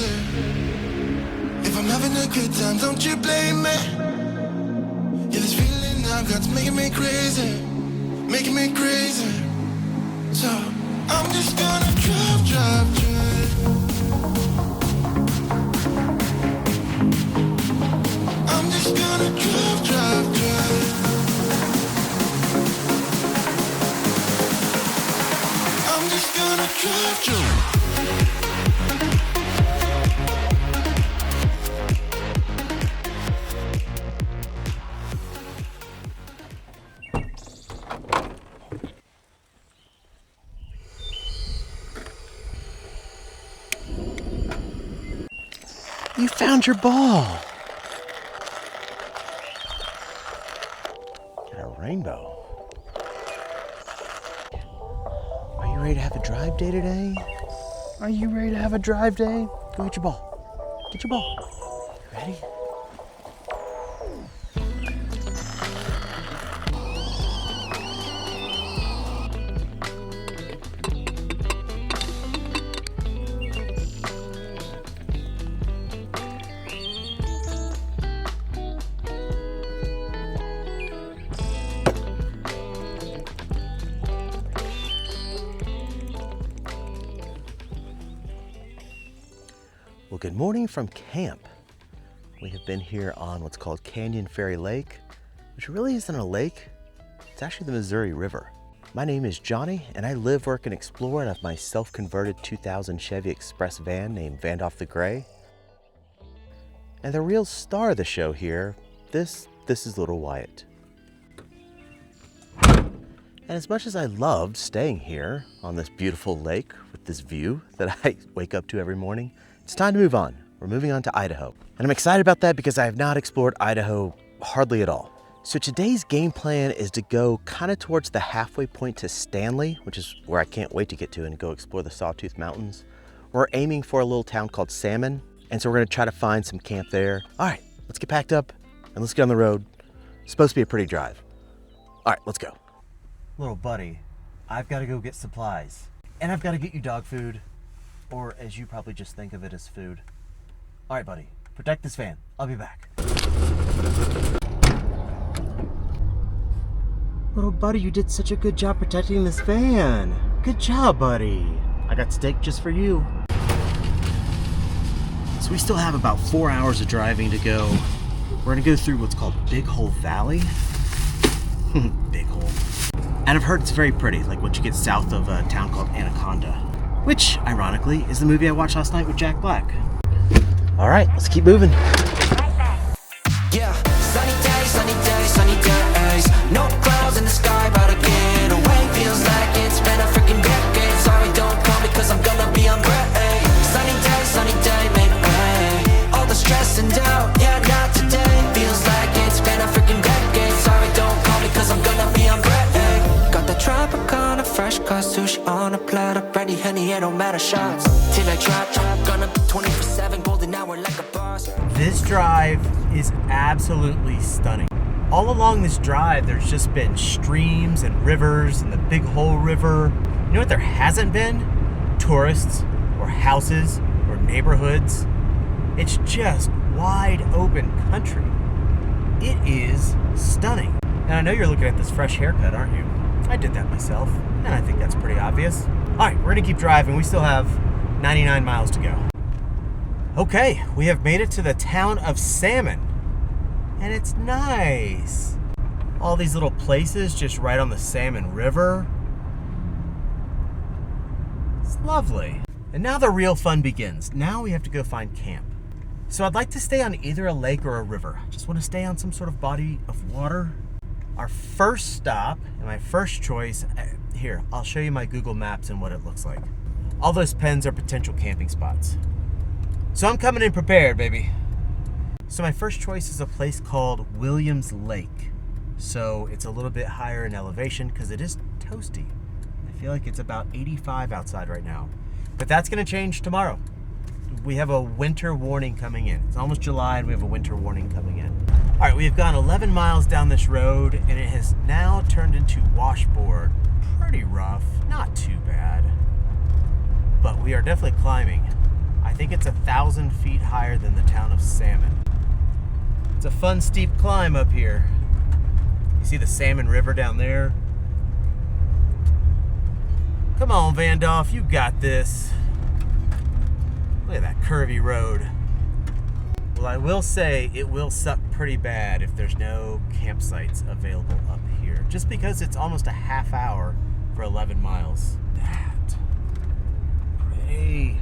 crazy. If I'm having a good time, don't you blame me. Yeah, this feeling I've got's making me crazy. Making me crazy. So I'm just gonna drive. I'm just gonna drive. I'm just gonna drive. You found your ball. And a rainbow. Are you ready to have a drive day today? Are you ready to have a drive day? Go get your ball. Get your ball. You ready? Well, good morning from camp. We have been here on what's called Canyon Ferry Lake, which really isn't a lake. It's actually the Missouri River. My name is Johnny, and I live, work, and explore out of my self-converted 2000 Chevy Express van named Vanlife the Gray. And the real star of the show here, this is little Wyatt. And as much as I loved staying here on this beautiful lake with this view that I wake up to every morning, it's time to move on. We're moving on to Idaho. And I'm excited about that because I have not explored Idaho hardly at all. So today's game plan is to go kind of towards the halfway point to Stanley, which is where I can't wait to get to and go explore the Sawtooth Mountains. We're aiming for a little town called Salmon, and so we're gonna try to find some camp there. All right, let's get packed up and let's get on the road. It's supposed to be a pretty drive. All right, let's go. Little buddy, I've gotta go get supplies, and I've gotta get you dog food. Or as you probably just think of it as food. All right, buddy, protect this van. I'll be back. Little buddy, you did such a good job protecting this van. Good job, buddy. I got steak just for you. So we still have about 4 hours of driving to go. We're gonna go through what's called Big Hole Valley. Big Hole. And I've heard it's very pretty, like what you get south of a town called Anaconda. Which, ironically, is the movie I watched last night with Jack Black. All right, let's keep moving. Yeah, sunny days, no clouds in the sky, about to get away. Feels like it's been a freaking decade. Sorry, don't call me, cause I'm gonna be on break. Sunny day, make way. All the stress and doubt, yeah, not today. Feels like it's been a freaking decade. Sorry, don't call me, cause I'm gonna be on break. Got the Tropicana, fresh cut sushi on a platter. Brandy, Henny, it don't matter, shots till I drop. Gonna be 24/7, golden hour like a boss. This drive is absolutely stunning. All along this drive, there's just been streams and rivers and the Big Hole River. You know what there hasn't been? Tourists or houses or neighborhoods. It's just wide open country. It is stunning. And I know you're looking at this fresh haircut, aren't you? I did that myself, and I think that's pretty obvious. All right, we're gonna keep driving. We still have 99 miles to go. Okay, we have made it to the town of Salmon, and it's nice. All these little places just right on the Salmon River. It's lovely. And now the real fun begins. Now we have to go find camp. So I'd like to stay on either a lake or a river. I just want to stay on some sort of body of water. Our first stop, and my first choice, here, I'll show you my Google Maps and what it looks like. All those pens are potential camping spots. So I'm coming in prepared, baby. So my first choice is a place called Williams Lake. So it's a little bit higher in elevation because it is toasty. I feel like it's about 85 outside right now. But that's gonna change tomorrow. We have a winter warning coming in. It's almost July and we have a winter warning coming in. All right, we've gone 11 miles down this road and it has now turned into washboard. Pretty rough, not too bad. But we are definitely climbing. I think it's 1,000 feet higher than the town of Salmon. It's a fun steep climb up here. You see the Salmon River down there? Come on, Vanlife, you got this. Look at that curvy road. Well, I will say it will suck pretty bad if there's no campsites available up here, just because it's almost a half hour for 11 miles. That pretty.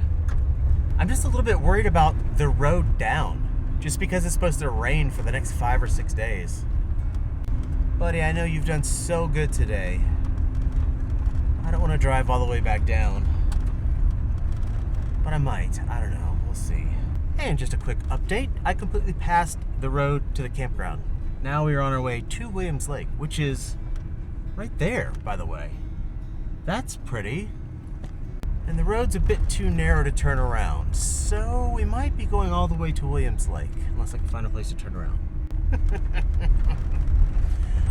I'm just a little bit worried about the road down, just because it's supposed to rain for the next 5 or 6 days. Buddy, I know you've done so good today. I don't want to drive all the way back down, but I might. I don't know. We'll see. And just a quick update. I completely passed the road to the campground. Now we are on our way to Williams Lake, which is right there, by the way. That's pretty. And the road's a bit too narrow to turn around, so we might be going all the way to Williams Lake, unless I can find a place to turn around.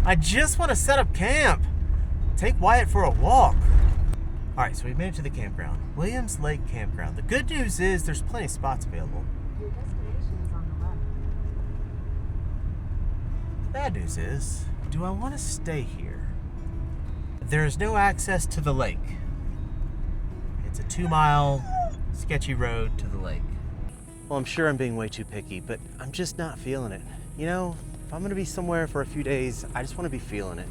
I just want to set up camp. Take Wyatt for a walk. All right, so we've made it to the campground. Williams Lake Campground. The good news is there's plenty of spots available. Your destination is on the left. Bad news is, do I want to stay here? There is no access to the lake. It's a 2-mile sketchy road to the lake. Well, I'm sure I'm being way too picky, but I'm just not feeling it. You know, if I'm gonna be somewhere for a few days, I just want to be feeling it.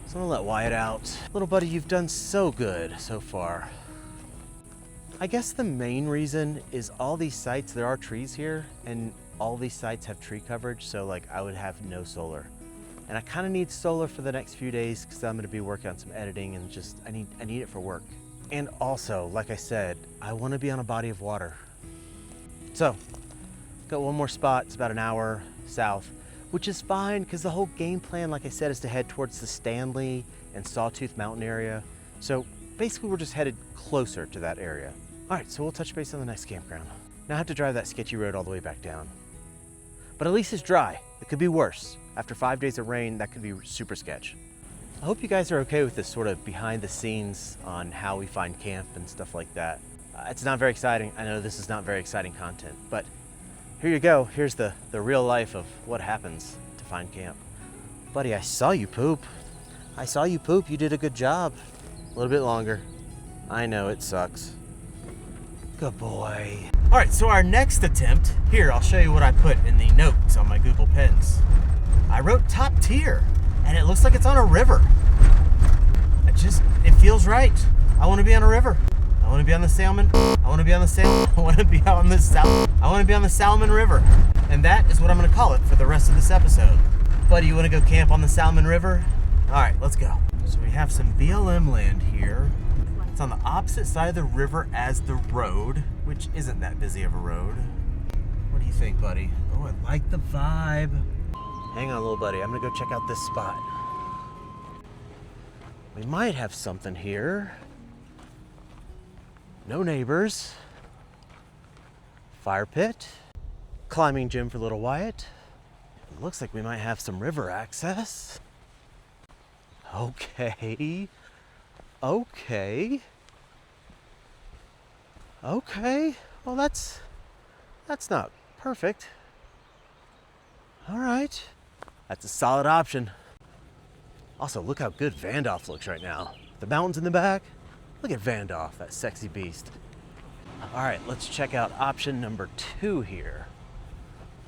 So I'm gonna let Wyatt out. Little buddy, you've done so good so far. I guess the main reason is all these sites, there are trees here, and all these sites have tree coverage, so like I would have no solar. And I kind of need solar for the next few days because I'm gonna be working on some editing and just, I need it for work. And also, like I said, I wanna be on a body of water. So, got one more spot, it's about an hour south, which is fine because the whole game plan, like I said, is to head towards the Stanley and Sawtooth Mountain area. So basically we're just headed closer to that area. All right, so we'll touch base on the next campground. Now I have to drive that sketchy road all the way back down. But at least it's dry. It could be worse. After 5 days of rain, that could be super sketch. I hope you guys are okay with this sort of behind the scenes on how we find camp and stuff like that. It's not very exciting. I know this is not very exciting content, but here you go. Here's the real life of what happens to find camp. Buddy, I saw you poop. I saw you poop. You did a good job. A little bit longer. I know it sucks. Good boy. All right, so our next attempt, here, I'll show you what I put in the notes on my Google Pens. I wrote top tier, and it looks like it's on a river. It feels right. I want to be on a river. I want to be on the Salmon. I want to be on the Salmon. I want to be on the Salmon River. And that is what I'm going to call it for the rest of this episode. Buddy, you want to go camp on the Salmon River? All right, let's go. So we have some BLM land here. It's on the opposite side of the river as the road, which isn't that busy of a road. What do you think, buddy? Oh, I like the vibe. Hang on, little buddy. I'm going to go check out this spot. We might have something here. No neighbors. Fire pit. Climbing gym for little Wyatt. It looks like we might have some river access. Okay. Okay. Well, that's not perfect. All right. That's a solid option. Also, look how good Vanlife looks right now. The mountains in the back. Look at Vanlife, that sexy beast. All right, let's check out option number 2 here.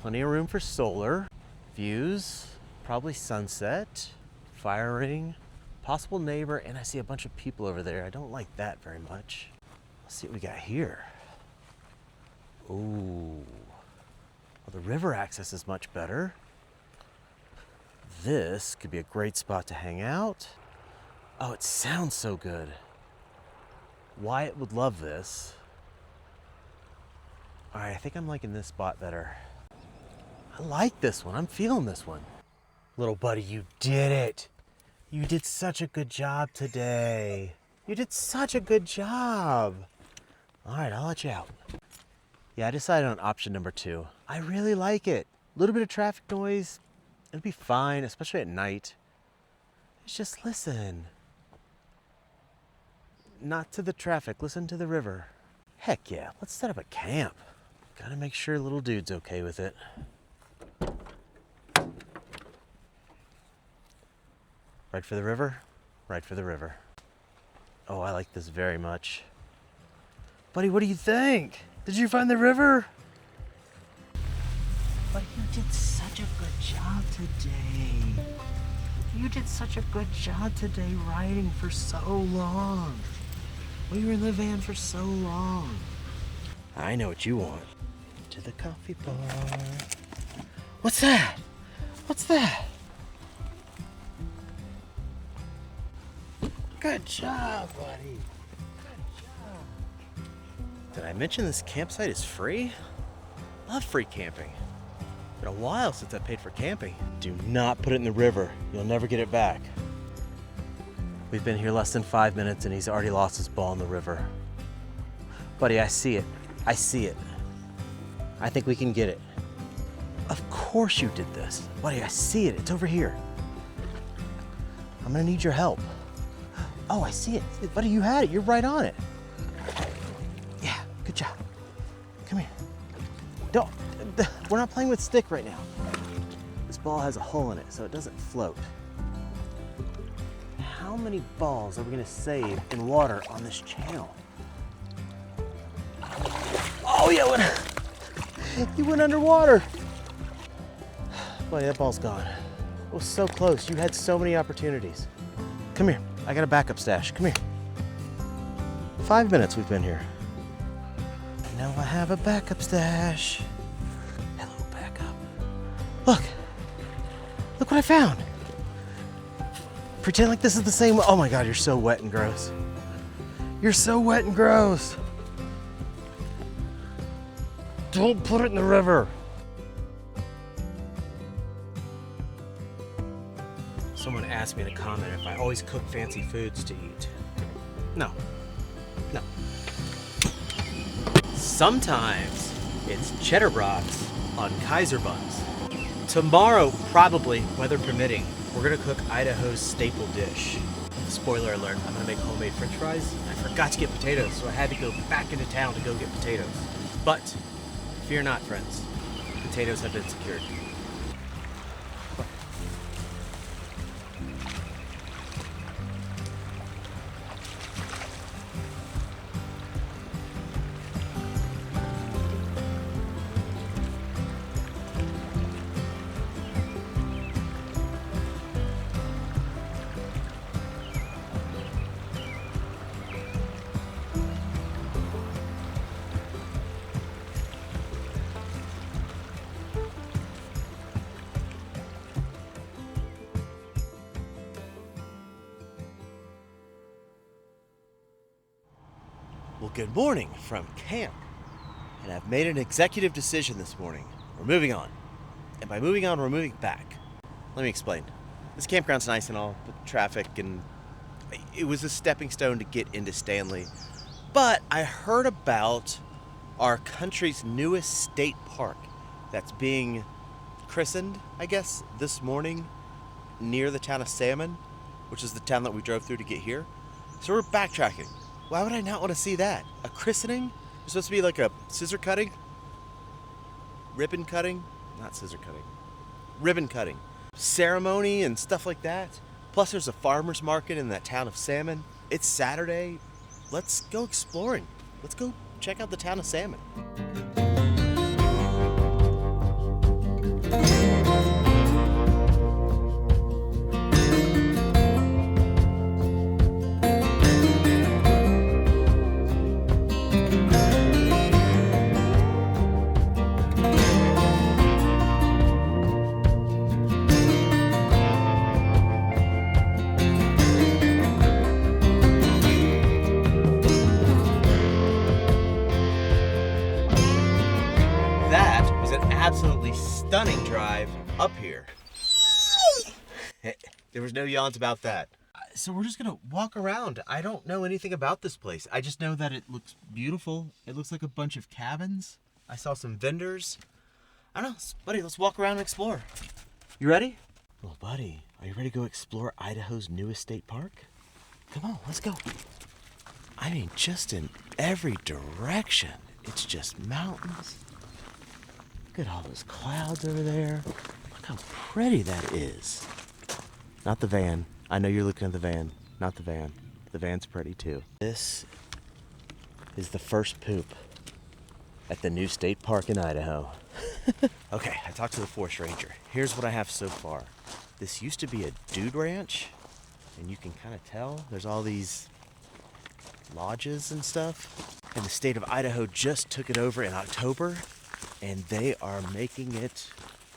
Plenty of room for solar. Views, probably sunset, fire ring, possible neighbor, and I see a bunch of people over there. I don't like that very much. Let's see what we got here. Ooh, well, the river access is much better. This could be a great spot to hang out. Oh, it sounds so good. Wyatt would love this. All right, I think I'm liking this spot better. I like this one. I'm feeling this one. Little buddy, you did it. You did such a good job today. You did such a good job. All right, I'll let you out. Yeah, I decided on option number 2. I really like it. A little bit of traffic noise. It'll be fine, especially at night. It's just listen. Not to the traffic, listen to the river. Heck yeah, let's set up a camp. Gotta make sure little dude's okay with it. Right for the river? Right for the river. Oh, I like this very much. Buddy, what do you think? Did you find the river? But you did such a good job today. You did such a good job today riding for so long. We were in the van for so long. I know what you want. To the coffee bar. What's that? What's that? Good job, buddy. Good job. Did I mention this campsite is free? Love free camping. Been a while since I paid for camping. Do not put it in the river. You'll never get it back. We've been here less than 5 minutes and he's already lost his ball in the river. Buddy, I see it. I see it. I think we can get it. Of course you did this. Buddy, I see it. It's over here. I'm gonna need your help. Oh, I see it. Buddy, you had it. You're right on it. Yeah, good job. Come here. Don't. We're not playing with stick right now. This ball has a hole in it, so it doesn't float. How many balls are we gonna save in water on this channel? Oh, yeah, you went underwater. Buddy, that ball's gone. It was so close. You had so many opportunities. Come here. I got a backup stash. Come here. 5 minutes we've been here. I know I have a backup stash. Hello, backup. Look. Look what I found. Pretend like this is the same. Oh my God, you're so wet and gross. You're so wet and gross. Don't put it in the river. Someone asked me in a comment if I always cook fancy foods to eat. No. No. Sometimes it's cheddar brats on Kaiser buns. Tomorrow, probably, weather permitting, we're gonna cook Idaho's staple dish. Spoiler alert, I'm gonna make homemade french fries. I forgot to get potatoes, so I had to go back into town to go get potatoes. But, fear not, friends. Potatoes have been secured. Well, good morning from camp. And I've made an executive decision this morning. We're moving on. And by moving on, we're moving back. Let me explain. This campground's nice and all, but traffic, and it was a stepping stone to get into Stanley. But I heard about our country's newest state park that's being christened, I guess, this morning near the town of Salmon, which is the town that we drove through to get here. So we're backtracking. Why would I not want to see that? A christening? It's supposed to be like a scissor cutting? Ribbon cutting? Not scissor cutting. Ribbon cutting. Ceremony and stuff like that. Plus there's a farmer's market in that town of Salmon. It's Saturday. Let's go exploring. Let's go check out the town of Salmon. Absolutely stunning drive up here. There was no yawns about that. So we're just gonna walk around. I don't know anything about this place. I just know that it looks beautiful. It looks like a bunch of cabins. I saw some vendors. I don't know, buddy, let's walk around and explore. You ready? Well, buddy, are you ready to go explore Idaho's newest state park? Come on, let's go. I mean, just in every direction. It's just mountains. Look at all those clouds over there. Look how pretty that is. Not the van. I know you're looking at the van. Not the van. The van's pretty too. This is the first poop at the new state park in Idaho. Okay, I talked to the forest ranger. Here's what I have so far. This used to be a dude ranch, and you can kind of tell there's all these lodges and stuff. And the state of Idaho just took it over in October, and they are making it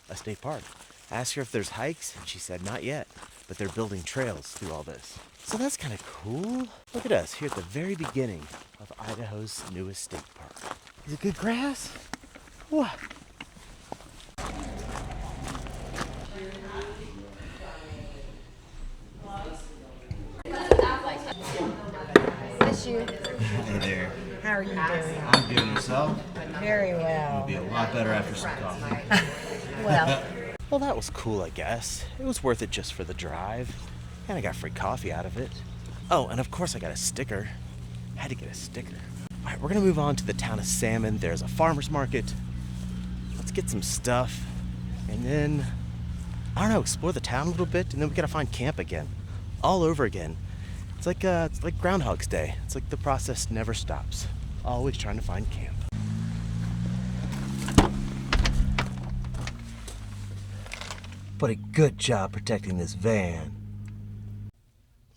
a state park. I asked her if there's hikes, and she said not yet, but they're building trails through all this. So that's kind of cool. Look at us here at the very beginning of Idaho's newest state park. Is it good grass? What? Miss you. Hey there. How are you doing? I'm doing yourself. Very well. Be a lot better after some coffee. Well, that was cool, I guess. It was worth it just for the drive. And I got free coffee out of it. Oh, and of course I got a sticker. I had to get a sticker. All right, we're gonna move on to the town of Salmon. There's a farmer's market. Let's get some stuff. And then, I don't know, explore the town a little bit. And then we gotta find camp again. All over again. It's like Groundhog's Day. It's like the process never stops. Always trying to find camp. But a good job protecting this van.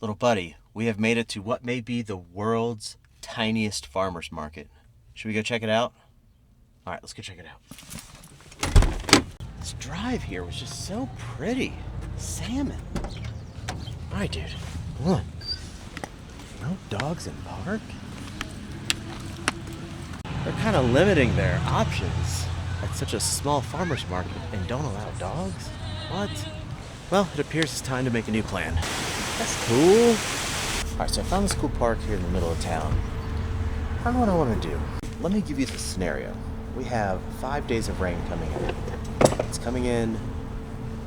Little buddy, we have made it to what may be the world's tiniest farmer's market. Should we go check it out? All right, let's go check it out. This drive here was just so pretty. Salmon. All right, dude, come on. No dogs in park? They're kind of limiting their options at such a small farmer's market and don't allow dogs? What? Well, it appears it's time to make a new plan. That's cool. All right, so I found this cool park here in the middle of town. I don't know what I want to do. Let me give you the scenario. We have 5 days of rain coming in. It's coming in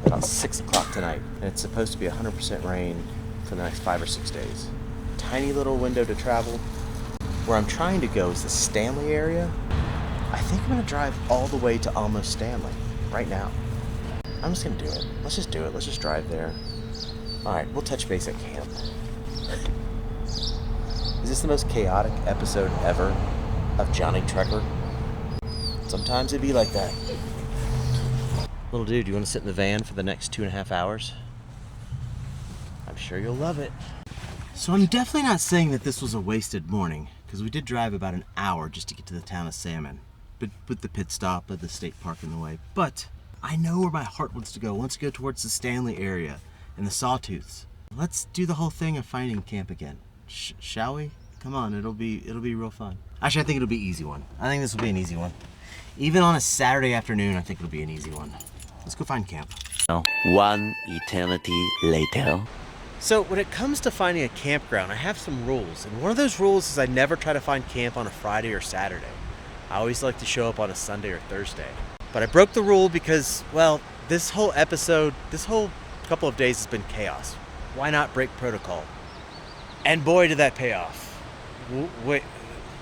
about 6 o'clock tonight, and it's supposed to be 100% rain for the next 5 or 6 days. Tiny little window to travel. Where I'm trying to go is the Stanley area. I think I'm gonna drive all the way to almost Stanley right now. I'm just gonna do it. Let's just do it. Let's just drive there. All right, we'll touch base at camp. Is this the most chaotic episode ever of Johnny Trekker? Sometimes it'd be like that. Little dude, you want to sit in the van for the next 2.5 hours? I'm sure you'll love it. So I'm definitely not saying that this was a wasted morning, because we did drive about an hour just to get to the town of Salmon, but with the pit stop at the state park in the way. But I know where my heart wants to go. It wants to go towards the Stanley area and the Sawtooths. Let's do the whole thing of finding camp again. Shall we? Come on, it'll be real fun. Actually, I think it'll be an easy one. I think this will be an easy one. Even on a Saturday afternoon, I think it'll be an easy one. Let's go find camp. One eternity later. So when it comes to finding a campground, I have some rules. And one of those rules is I never try to find camp on a Friday or Saturday. I always like to show up on a Sunday or Thursday. But I broke the rule because, well, this whole episode, this whole couple of days has been chaos. Why not break protocol? And boy, did that pay off. Wait,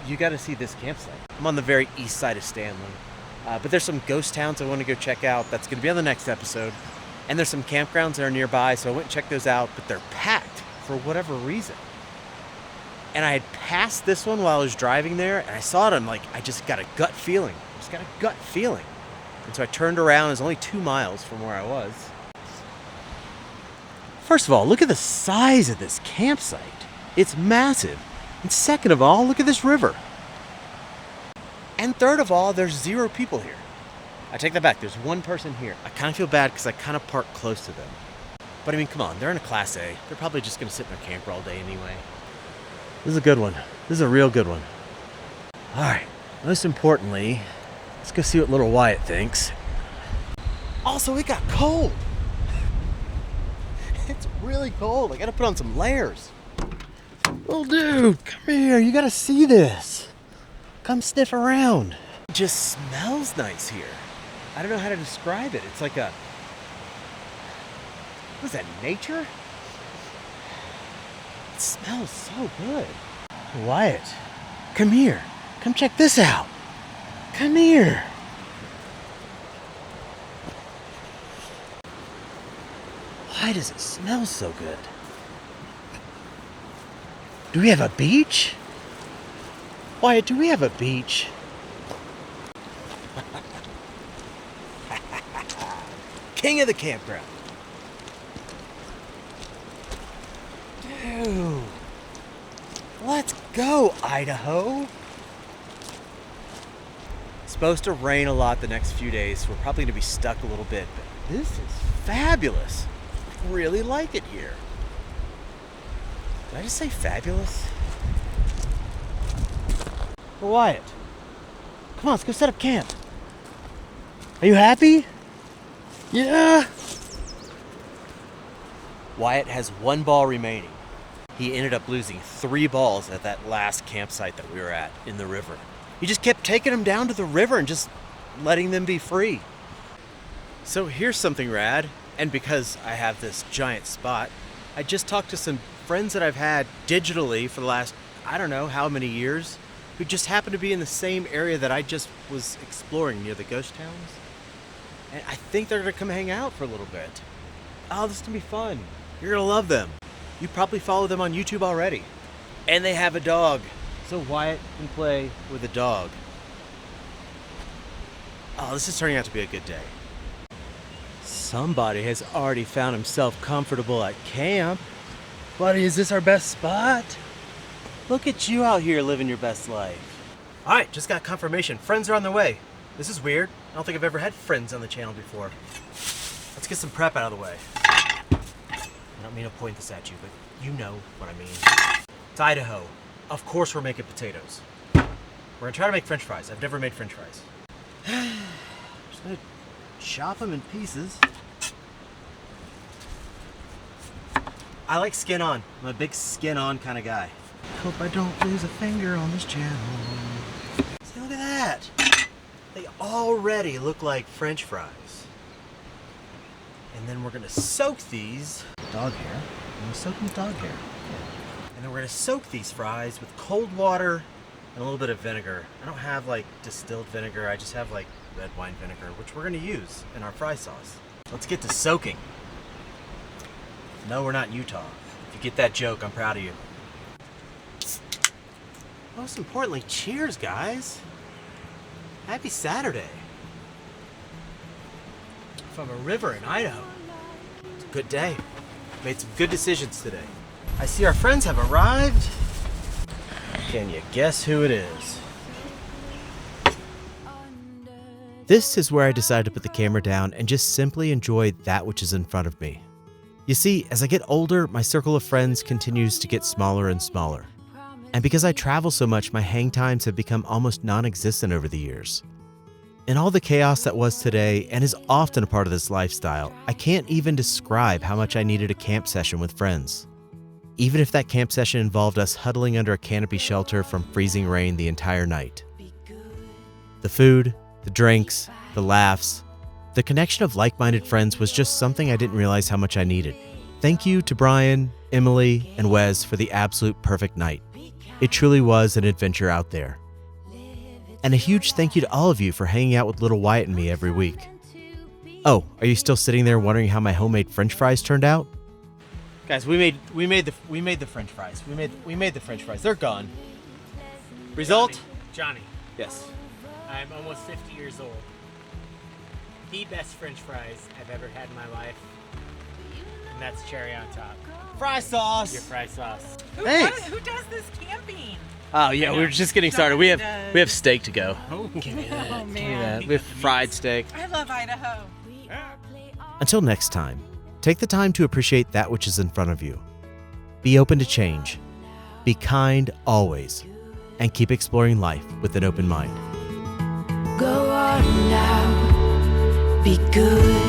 you got to see this campsite. I'm on the very east side of Stanley. But there's some ghost towns I want to go check out. That's going to be on the next episode. And there's some campgrounds that are nearby, so I went and checked those out, but they're packed for whatever reason. And I had passed this one while I was driving there, and I saw it, and I just got a gut feeling. And so I turned around. It was only 2 miles from where I was. First of all, look at the size of this campsite. It's massive. And second of all, look at this river. And third of all, there's 0 people here. I take that back. There's 1 person here. I kind of feel bad because I kind of parked close to them. But I mean, come on, they're in a Class A. They're probably just going to sit in their camper all day anyway. This is a good one. This is a real good one. All right, most importantly, let's go see what little Wyatt thinks. Also, it got cold. It's really cold. I got to put on some layers. Little dude, come here. You got to see this. Come sniff around. It just smells nice here. I don't know how to describe it. It's like a... What is that, nature? It smells so good. Wyatt, come here. Come check this out. Come here. Why does it smell so good? Do we have a beach? Wyatt, do we have a beach? King of the campground. Dude. Let's go, Idaho. It's supposed to rain a lot the next few days, so we're probably going to be stuck a little bit, but this is fabulous. I really like it here. Did I just say fabulous? Well, Wyatt, come on, let's go set up camp. Are you happy? Yeah. Wyatt has 1 ball remaining. He ended up losing 3 balls at that last campsite that we were at in the river. He just kept taking them down to the river and just letting them be free. So here's something rad, and because I have this giant spot, I just talked to some friends that I've had digitally for the last, I don't know how many years, who just happen to be in the same area that I just was exploring near the ghost towns. And I think they're gonna come hang out for a little bit. Oh, this is gonna be fun. You're gonna love them. You probably follow them on YouTube already. And they have a dog. So Wyatt can play with a dog. Oh, this is turning out to be a good day. Somebody has already found himself comfortable at camp. Buddy, is this our best spot? Look at you out here living your best life. All right, just got confirmation. Friends are on their way. This is weird. I don't think I've ever had friends on the channel before. Let's get some prep out of the way. I don't mean to point this at you, but you know what I mean. It's Idaho. Of course we're making potatoes. We're gonna try to make French fries. I've never made French fries. Just gonna chop them in pieces. I like skin on. I'm a big skin on kind of guy. Hope I don't lose a finger on this channel. See, look at that. They already look like French fries. And then we're gonna soak these dog hair. I'm gonna soak them with dog hair. And then we're gonna soak these fries with cold water and a little bit of vinegar. I don't have like distilled vinegar. I just have like red wine vinegar, which we're gonna use in our fry sauce. Let's get to soaking. No, we're not in Utah. If you get that joke, I'm proud of you. Most importantly, cheers, guys. Happy Saturday. From a river in Idaho. It's a good day. Made some good decisions today. I see our friends have arrived. Can you guess who it is? This is where I decided to put the camera down and just simply enjoy that which is in front of me. You see, as I get older, my circle of friends continues to get smaller and smaller. And because I travel so much, my hang times have become almost non-existent over the years. In all the chaos that was today, and is often a part of this lifestyle, I can't even describe how much I needed a camp session with friends. Even if that camp session involved us huddling under a canopy shelter from freezing rain the entire night. The food, the drinks, the laughs, the connection of like-minded friends was just something I didn't realize how much I needed. Thank you to Brian, Emily, and Wes for the absolute perfect night. It truly was an adventure out there. And a huge thank you to all of you for hanging out with little Wyatt and me every week. Oh, are you still sitting there wondering how my homemade French fries turned out? Guys, we made the French fries. We made the French fries. They're gone. Result? Johnny, Yes. I'm almost 50 years old. The best French fries I've ever had in my life, and that's cherry on top. Fry sauce. Your fry sauce. Thanks. Who does this camping? Oh yeah, we're just getting started. We have steak to go. Oh Yeah, man, we have fried steak. I love Idaho. Until next time, take the time to appreciate that which is in front of you. Be open to change. Be kind always. And keep exploring life with an open mind. Go on now, be good,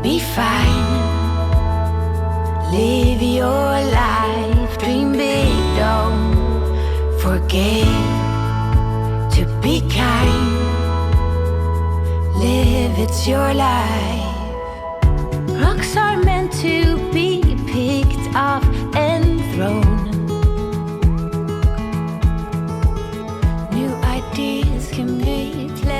be fine. Live your life, dream big, don't forget to be kind. Live, it's your life. Rocks are meant to be picked up and thrown. can be played.